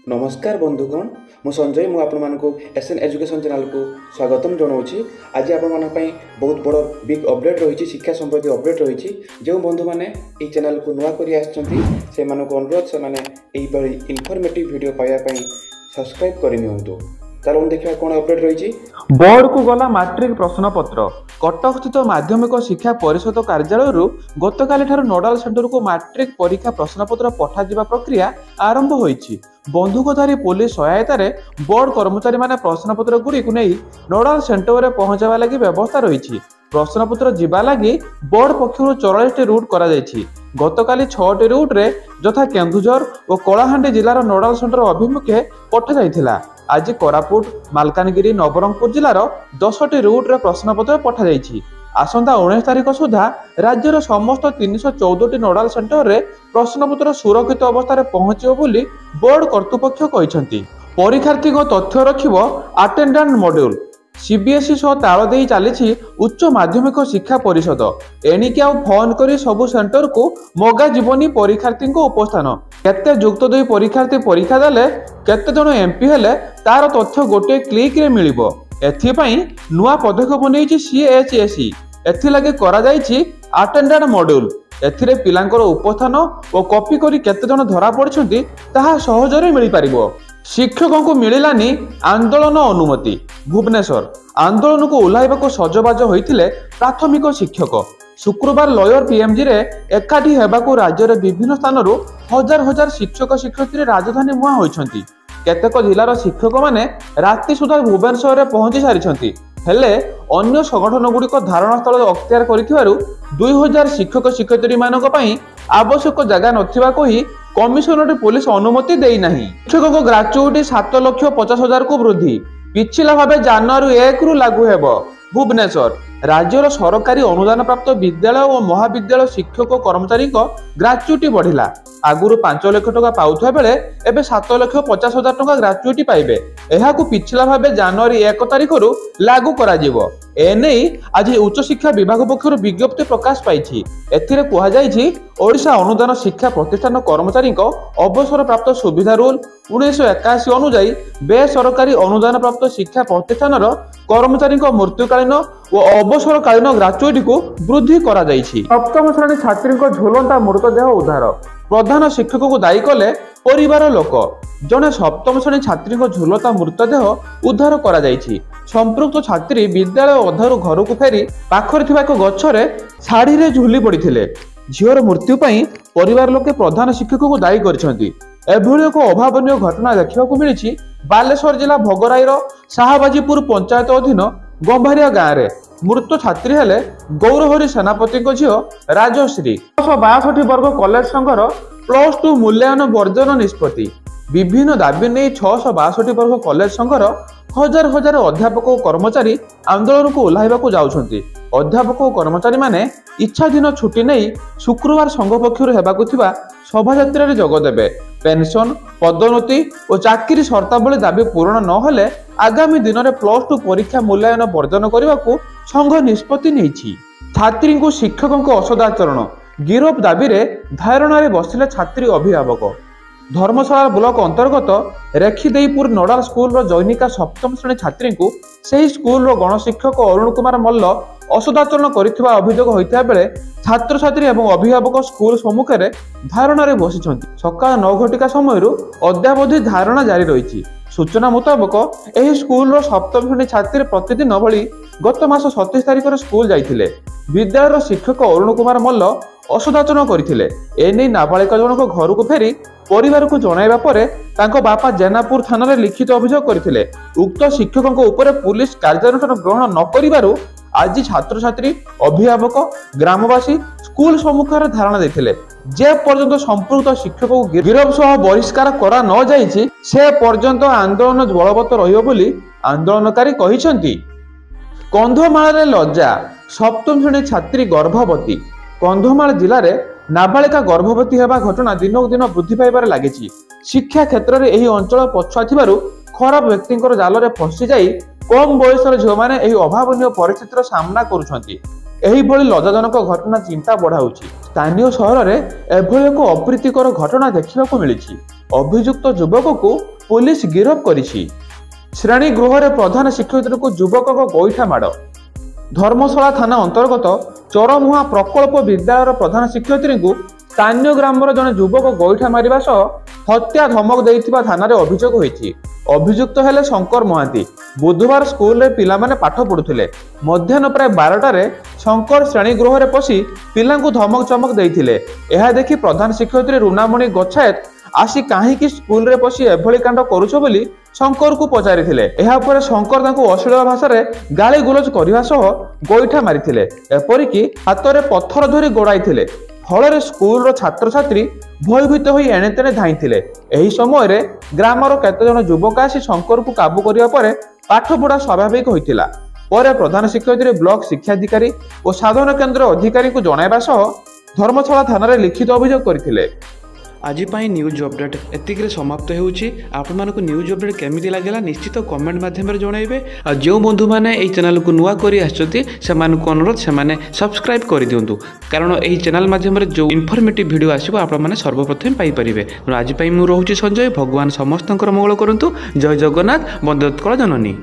नमस्कार बंधुगण मु संजय मु आपको एसएन एजुकेशन चैनल को स्वागतम जनाऊँगी। आज आपण बहुत बड़ बिग अपडेट रही शिक्षा संबंधी अपडेट रही जो बंधु मैंने ये चैनल को नुआ कर अनुरोध से इनफॉर्मेटिव वीडियो पाइबापी सब्सक्राइब करनी। चलो देखा कौन अपडेट रही। बोर्ड को गला मैट्रिक प्रश्नपत्र कटक स्थित माध्यमिक शिक्षा परिषद कार्यालय गतकाली नोडाल सेंटर को मैट्रिक परीक्षा प्रश्नपत्र पठाଯିबा प्रक्रिया आरंभ होईछि। बंधुकधारी पुलिस सहायता बोर्ड कर्मचारी माने प्रश्नपत्र गुड़ी को नहीं नोडाल सेंटर में पहुंचावा लगी व्यवस्था रही। प्रश्नपत्र जीवा लगी बोर्ड पक्षर 44 रूट करा जायछि। गतकाली 6 रूट रे यथा केन्दुझर और कलाहांडी जिलार नोडाल सेंटर अभिमुखे पठा जायथिला। आज कोरापुट मालकानगिरी नवरंगपुर जिलार 10 रूट रे प्रश्नपत्र पठा जायछि। आसंता 19 तारिख सुधा राज्यर समस्त 314 नोडाल सेंटर रे प्रश्नपत्र सुरक्षित अवस्था पहुंचो बोली बोर्ड कर्तृपक्ष कहिसंती। परीक्षार्थी तथ्य रखिबो अटेंडेंट मॉड्यूल। सीबीएसई सह ताल दे चली उच्च माध्यमिक शिक्षा परिषद एणिकी आ फोन करी सबु सेंटर को मगा जीवनी परीक्षार्थी उपस्थान केते युक्त 2 परीक्षार्थी परीक्षा देले केते जन एमपी हेले तार तथ्य गोटे क्लिक रे मिलिबो। एथिपाई नुआ पदक्षेप नहीं सीएचएसई एथिलागे करा जायछि अटेंडेंट मॉड्यूल। एथिरे पिलांकर उपस्थान और कॉपी करी केते जन धरा पड़छंती ताहा सहजरे मिली परिबो। शिक्षकों को मिलानी आंदोलन अनुमति। भुवनेश्वर आंदोलन को ओह्लाइबाको सजबाज होइथिले प्राथमिक शिक्षक। शुक्रवार लयर पीएमजी रे एकाठी हेबाको राज्यर विभिन्न स्थानरू हजार हजार शिक्षक शिक्षयित्री राजधानी मुहां होइछंती। केतेक जिलार शिक्षक माने राति सुधा भुवनेश्वर रे पहुंची सारिछंती। हेले अन्य संगठन गुड़िक धारणा स्थल अख्तियार करिथिबारु 2000 शिक्षक शिक्षयित्री मानक पई आवश्यक जगह नथिबा कही कमिशनरेट पुलिस अनुमति देई नाही। शिक्षक ग्राच्युटी 7,50,000 को वृद्धि पिछला भावे जनवरी 1 रु लागू हेबो। भुवनेश्वर राज्यर सरकारी अनुदान प्राप्त विद्यालय और महाविद्यालय शिक्षक कर्मचारी ग्राच्युटी बढ़िला। आगुरु 5 लाख टका पाउथबा बेले एबे 7,50,000 टका ग्राच्युटी पाइबे। एहाकु पिछला भावे जनवरी 1 तारिख रु लागू करा जिवो। एने आज उच्च शिक्षा विभाग पक्षर विज्ञप्ति प्रकाश पाइछि। एथिरे कुहा जायछि ओडिशा अनुदान शिक्षा प्रतिष्ठान कर्मचारी अवसर प्राप्त सुविधा रूल 1981 अनुसार बेसरकारी अनुदान प्राप्त शिक्षा प्रतिष्ठान कर्मचारी मृत्युकालीन और अवसरकालीन ग्राच्युटी को वृद्धि करा जायछि। सप्तम श्रेणी छात्री झुलंता मृतदेह उद्धार। प्रधान शिक्षक को दायी कले परिवार लोक। जने सप्तम श्रेणी छात्री झुलता मृतदेह उद्धार करा जायछि। संपृक्त छात्री विद्यालय अधारू घर को फेरी पाखरे थिबा एक गछरे शाढ़ी रे झुली पड़िथिले। झीवर मृत्यु पई परिवार लोके प्रधान शिक्षक को दायी करिसंती। एभଳି एक अभावनीय घटना देखा मिली बालेश्वर जिला भोगराईर शाहबाजीपुर पंचायत अधीन गंभारिया गाँव में। मृत छात्री हेले गौरहरी सेनापति झील राजश्री। 662 वर्ग कॉलेज संघर +2 मूल्यांकन वर्जन निष्पत्ति। विभिन्न दाबी नहीं 662 वर्ग कॉलेज संघर हजार हजार अध्यापक और कर्मचारी आंदोलन को ओह्लाइबाकू जाउछंती। अध्यापक और कर्मचारी माने इच्छाधीन छुट्टी नहीं शुक्रवार संघ पक्षर हेबाकू थिबा शोभायात्रा रे जोग देबे। पेंशन पदोन्नति और चाकरी शर्तावली दाबी पूरण न हेले आगामी दिन में +2 परीक्षा मूल्यांकन वर्जन करने को संघ निष्पत्ति नहीं। छात्री को शिक्षकों असदाचरण गिरफ दाबी रे धारणा रे बसिले छात्री अभिभावक। धर्मशाला ब्लॉक अंतर्गत रेखीदेईपुर नोडाल स्कूल जैनिका सप्तम श्रेणी छात्री को सही स्कूल गणशिक्षक अरुण कुमार मल्ल असदाचरण करिथिबा अभियोग होइता बेले छात्र छात्री एवं अभिभावक स्कूल सम्मुख में धारणा रे बसिछंती। सकाळ 9 घटिका समय अद्यावधि धारणा जारी रही। सूचना मुताबक एही स्कूल सप्तम श्रेणी छात्री प्रतिदिन भली गत मास 27 तारिख स्कूल जाइथिले। विद्यालय शिक्षक अरुण कुमार मल्ल असदाचरण करथिले। एने नाबालिका जनक घर को फेरी परिवार को जणाइबा परे तांको बापा जेनापुर थाना रे लिखित अभियोग करथिले। उक्त शिक्षकों ऊपर पुलिस कार्यानुष्ठान ग्रहण न करिबारु आज छात्र छात्री अभिभावक ग्रामवासी स्कूल सम्मुख में धारणा देथिले। जे पर्यंत संपृक्त शिक्षक को गिरफ सह बहिष्कार करा न जाइछि से पर्यंत आंदोलन बलवत्तर रहिबो बोली आंदोलनकारी कहिसंती। कंधमाल रे लज्जा सप्तम श्रेणी छात्री गर्भवती। कंधमाल जिले में नाबालिका गर्भवती हेबा घटना दिनक दिन वृद्धि पाइबार लागिछि। शिक्षा क्षेत्र में यही अंचल पछुआ थिबारु खराब व्यक्तिंकर जाल रे फसी जाई कम बयसर झियो माने एही अभावनीय परिस्थितिर सामना करुछंती। एही भली लज्जाजनक घटना चिंता बढ़ाउछि। स्थानीय सहर में एभली एक अप्रीतिकर घटना देखा मिली। अभियुक्त युवक को पुलिस गिरफ करिछि। श्रेणी गृह प्रधान शिक्षयित्री को युवक गोईठा माड़। धर्मशाला थाना अंतर्गत चरमुहा प्रकल्प विद्यालय प्रधान शिक्षयित्री को स्थानीय ग्रामर जड़े युवक गोईठा मारिबा सह हत्या धमक देइथिबा थाना अभियोग होइछि। अभियुक्त हेले शंकर महांती। बुधवार स्कूल रे पिला माने पाठ पढ़ुथिले। मध्याह्न प्राय 12टारे शंकर श्रेणी गृह रे पसी पिलांकु धमक चमक देइथिले। एहा देखि प्रधान शिक्षयित्री रुनामणि गच्छायत आसी काहीकि स्कूल रे पसी एभली कांड करूछ बोली शंकर को पचारिथिले। एहा पर शंकर तांकु अश्लील भाषा रे गाली गुलज करिवा सह गोईठा मारिथिले। एपरिकि हातरे पत्थर धरि गोड़ाइथिले। फल स्कूल छात्र छात्री भयभीत हो एणे तेणे धाइथिले। एही समय रे ग्रामर केतेजण युवक आसी शंकर को काबू करिया परे पाठपढ़ा स्वाभाविक होइतिला। परे प्रधान शिक्षयित्री ब्लॉक शिक्षाधिकारी और साधन केन्द्र अधिकारी को जणाइबा सह धर्मशाला थाना लिखित अभियोग करथिले। आज न्यूज अपडेट एतिक समाप्त होउछि। आपण मानको न्यूज अपडेट केमिति लागला निश्चित कमेंट माध्यम जनइबे। आ जो बंधु माने एई चैनल को नुआ करी आछथि से मानको अनुरोध से माने सब्सक्राइब करि दियंतु, कारण एई चैनल माध्यम जो इनफॉर्मेटिव वीडियो आसीबो आपण माने सर्वप्रथम पाई परिबे। आज मु रहउछि संजय। भगवान समस्तंकर मंगल करंतु। जय जगन्नाथ। वंदे उत्कल जननी।